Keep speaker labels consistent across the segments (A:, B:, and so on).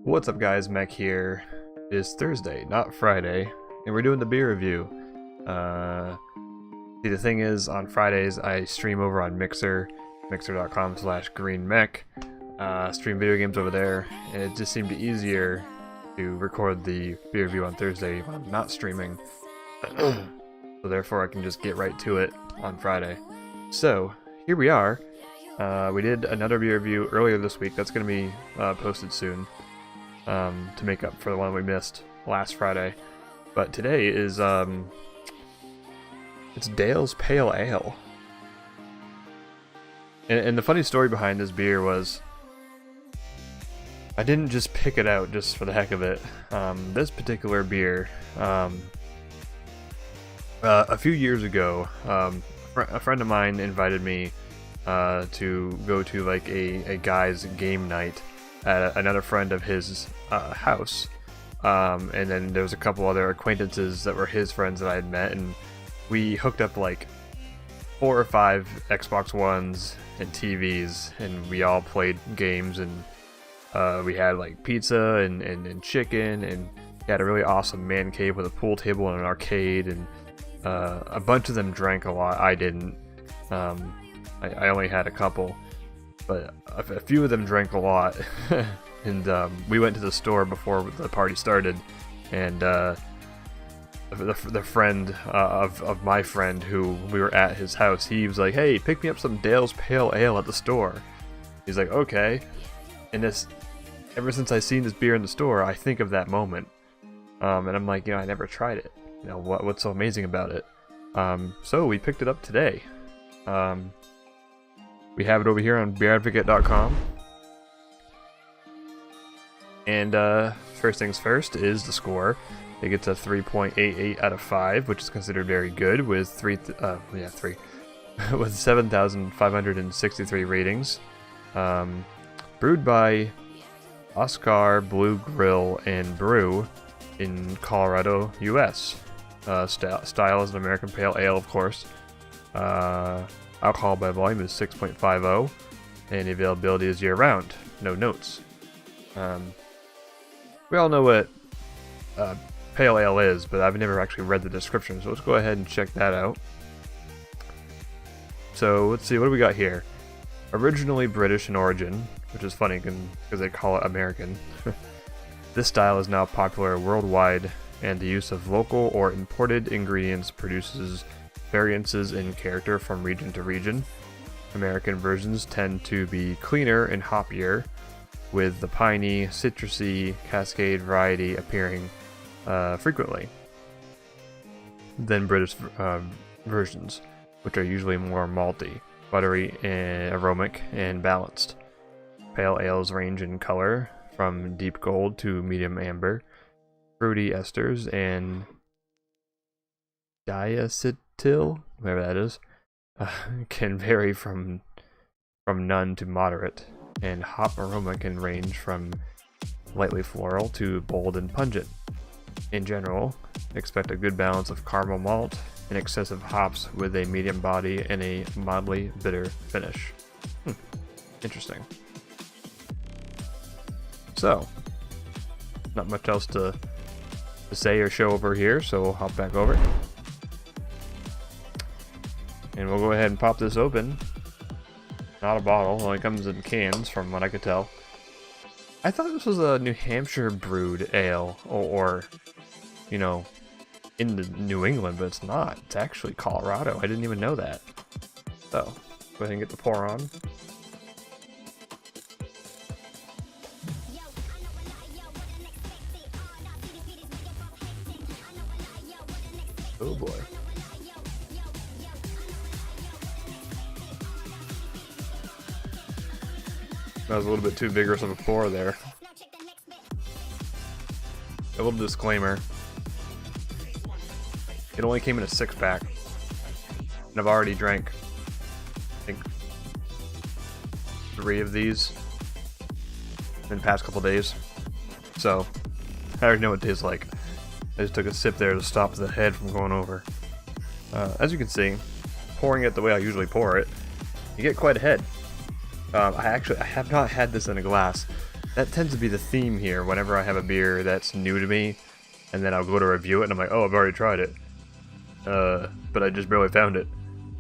A: What's up guys, Mech here. It is Thursday, not Friday, and we're doing the beer review. See, the thing is, on Fridays I stream over on Mixer, mixer.com/greenmech, stream video games over there, and it just seemed easier to record the beer review on Thursday when I'm not streaming. So therefore I can just get right to it on Friday. So, here we are. We did another beer review earlier this week, that's going to be posted soon. To make up for the one we missed last Friday. But today is, it's Dale's Pale Ale. And the funny story behind this beer was, I didn't just pick it out just for the heck of it. This particular beer, a few years ago, a friend of mine invited me to go to like a guy's game night at another friend of his house, and then there was a couple other acquaintances that were his friends that I had met, and we hooked up like 4 or 5 Xbox Ones and TVs, and we all played games, and we had like pizza and chicken, and we had a really awesome man cave with a pool table and an arcade, and a bunch of them drank a lot. I didn't. I only had a couple. But a few of them drank a lot, and we went to the store before the party started, and the friend of my friend who we were at his house, he was like, "Hey, pick me up some Dale's Pale Ale at the store." He's like, "Okay," and ever since I seen this beer in the store, I think of that moment, and I'm like, I never tried it. What's so amazing about it? So we picked it up today. We have it over here on beeradvocate.com. And first things first is the score. It gets a 3.88 out of 5, which is considered very good with with 7,563 ratings. Brewed by Oscar Blue Grill and Brew in Colorado, US. Style is an American Pale Ale, of course. Alcohol by volume is 6.50, and availability is year-round. No notes. We all know what Pale Ale is, but I've never actually read the description, so let's go ahead and check that out. So, let's see, what do we got here? Originally British in origin, which is funny because they call it American. This style is now popular worldwide, and the use of local or imported ingredients produces variances in character from region to region. American versions tend to be cleaner and hoppier, with the piney, citrusy, cascade variety appearing frequently than British versions, which are usually more malty, buttery, and aromatic, and balanced. Pale ales range in color from deep gold to medium amber. Fruity esters and diacetyl, whatever that is, can vary from none to moderate, and hop aroma can range from lightly floral to bold and pungent. In general, expect a good balance of caramel malt and excessive hops with a medium body and a mildly bitter finish. Interesting. So, not much else to say or show over here, so we'll hop back over. And we'll go ahead and pop this open. Not a bottle, only comes in cans from what I could tell. I thought this was a New Hampshire brewed ale, or in the New England, but it's not. It's actually Colorado. I didn't even know that. So, go ahead and get the pour on. Oh boy. That was a little bit too vigorous of a pour there. A little disclaimer. It only came in a 6-pack. And I've already drank, I think, 3 of these in the past couple days. So, I already know what it tastes like. I just took a sip there to stop the head from going over. As you can see, pouring it the way I usually pour it, you get quite a head. I have not had this in a glass. that tends to be the theme here whenever I have a beer that's new to me, and then I'll go to review it and I'm like, oh, I've already tried it. But I just barely found it.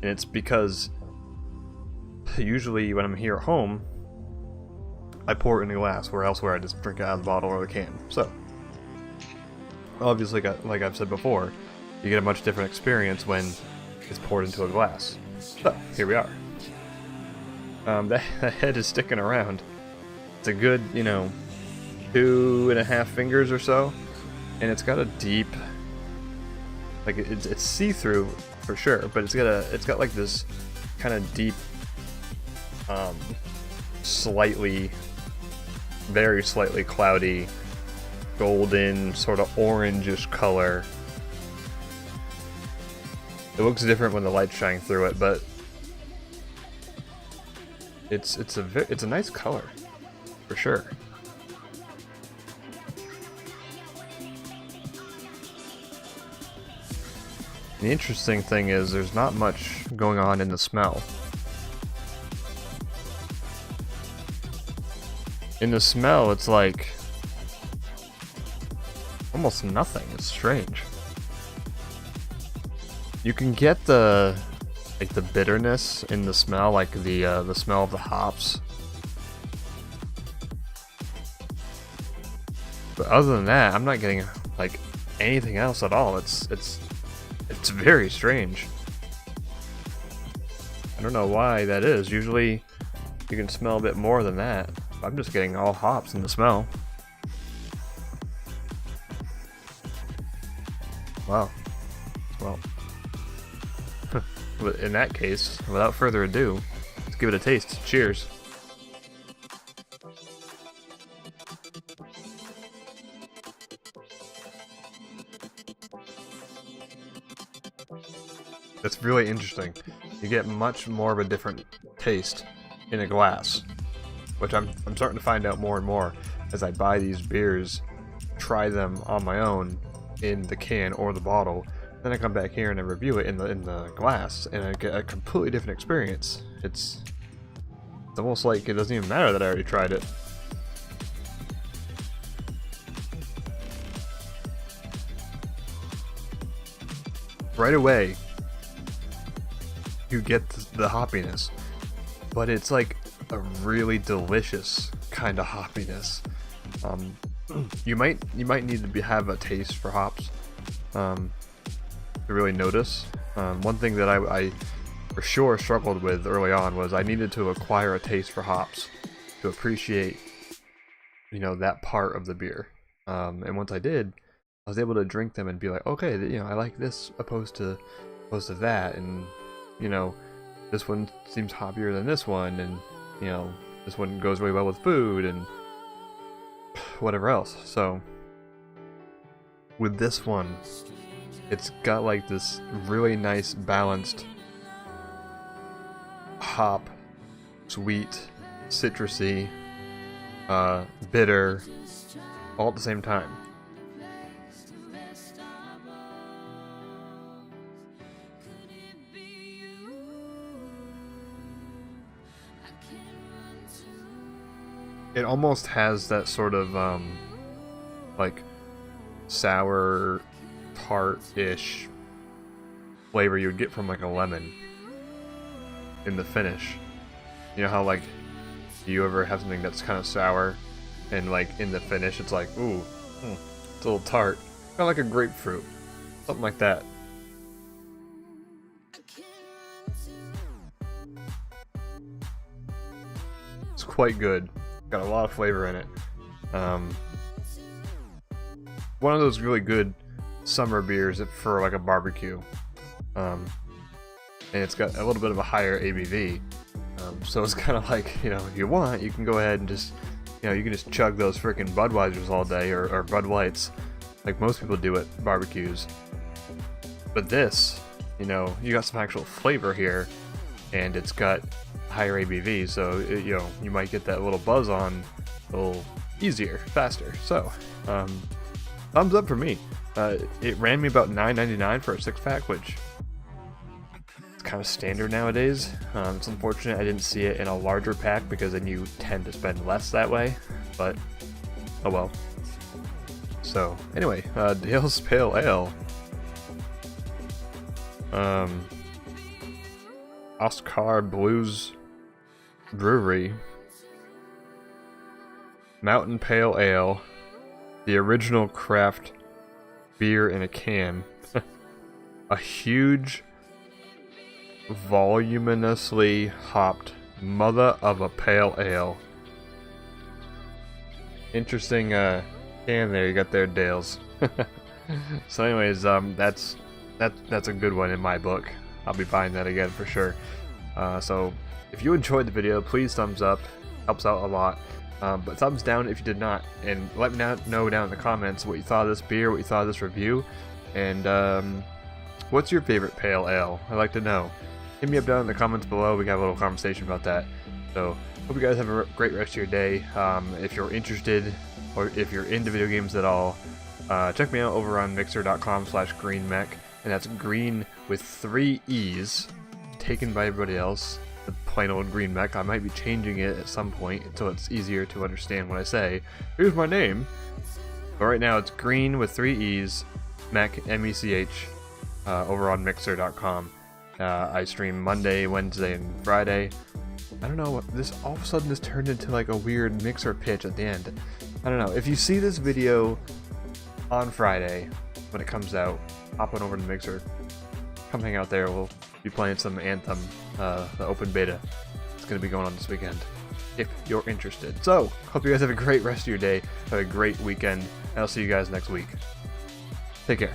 A: And it's because usually when I'm here at home, I pour it in a glass, where elsewhere I just drink it out of the bottle or the can. So, obviously, like I've said before, you get a much different experience when it's poured into a glass. So, here we are. That head is sticking around. It's a good, 2.5 fingers or so, and it's got a deep, like it's see-through for sure, but it's got like this kind of deep, very slightly cloudy, golden, sort of orangish color. It looks different when the light's shining through it, but it's a nice color, for sure. The interesting thing is there's not much going on in the smell. In the smell, it's like almost nothing. It's strange. You can get the bitterness in the smell, like the smell of the hops. But other than that, I'm not getting like anything else at all. It's very strange. I don't know why that is. Usually you can smell a bit more than that. I'm just getting all hops in the smell. Wow. Well, in that case, without further ado, let's give it a taste. Cheers. That's really interesting. You get much more of a different taste in a glass, which I'm starting to find out more and more as I buy these beers, try them on my own in the can or the bottle, then I come back here and I review it in the glass, and I get a completely different experience. It's almost like it doesn't even matter that I already tried it. Right away, you get the hoppiness, but it's like a really delicious kind of hoppiness. You might need to have a taste for hops to really notice. One thing that I for sure struggled with early on was I needed to acquire a taste for hops to appreciate, that part of the beer. And once I did, I was able to drink them and be like, okay, I like this opposed to that, and this one seems hoppier than this one, and this one goes really well with food and whatever else. So with this one, it's got like this really nice balanced hop, sweet, citrusy, bitter, all at the same time. It almost has that sort of like sour, tart-ish flavor you would get from like a lemon in the finish. You know how like you ever have something that's kind of sour and like in the finish it's like, ooh, it's a little tart, kind of like a grapefruit, something like that. It's quite good. Got a lot of flavor in it. One of those really good summer beers for like a barbecue. And it's got a little bit of a higher ABV. So it's kind of like, if you want, you can go ahead and just, you can just chug those freaking Budweisers all day, or Bud Lights, like most people do at barbecues. But this, you got some actual flavor here, and it's got higher ABV, so you might get that little buzz on a little easier, faster. So thumbs up for me. It ran me about $9.99 for a 6-pack, which is kind of standard nowadays. It's unfortunate I didn't see it in a larger pack, because then you tend to spend less that way. but oh well. So anyway, Dale's Pale Ale. Oscar Blues Brewery. Mountain Pale Ale. The original craft beer in a can. A huge, voluminously hopped mother of a pale ale. Interesting can there you got there, Dales. So anyways, that's a good one in my book. I'll be buying that again for sure. So if you enjoyed the video, please thumbs up, helps out a lot. But thumbs down if you did not, and let me know down in the comments what you thought of this beer, what you thought of this review, and what's your favorite pale ale? I'd like to know. Hit me up down in the comments below. We got a little conversation about that. So hope you guys have a great rest of your day. If you're interested, or if you're into video games at all, check me out over on mixer.com/greenmech, and that's green with 3 E's, taken by everybody else. The plain old green mech. I might be changing it at some point so it's easier to understand when I say, here's my name. But right now it's green with 3 E's, mech, M-E-C-H, over on mixer.com. I stream Monday, Wednesday, and Friday. I don't know what this, all of a sudden this turned into like a weird mixer pitch at the end. I don't know. If you see this video on Friday when it comes out, hop on over to the Mixer. Come hang out there. We'll be playing some Anthem, the open beta. It's going to be going on this weekend, if you're interested. So, hope you guys have a great rest of your day. Have a great weekend, and I'll see you guys next week. Take care.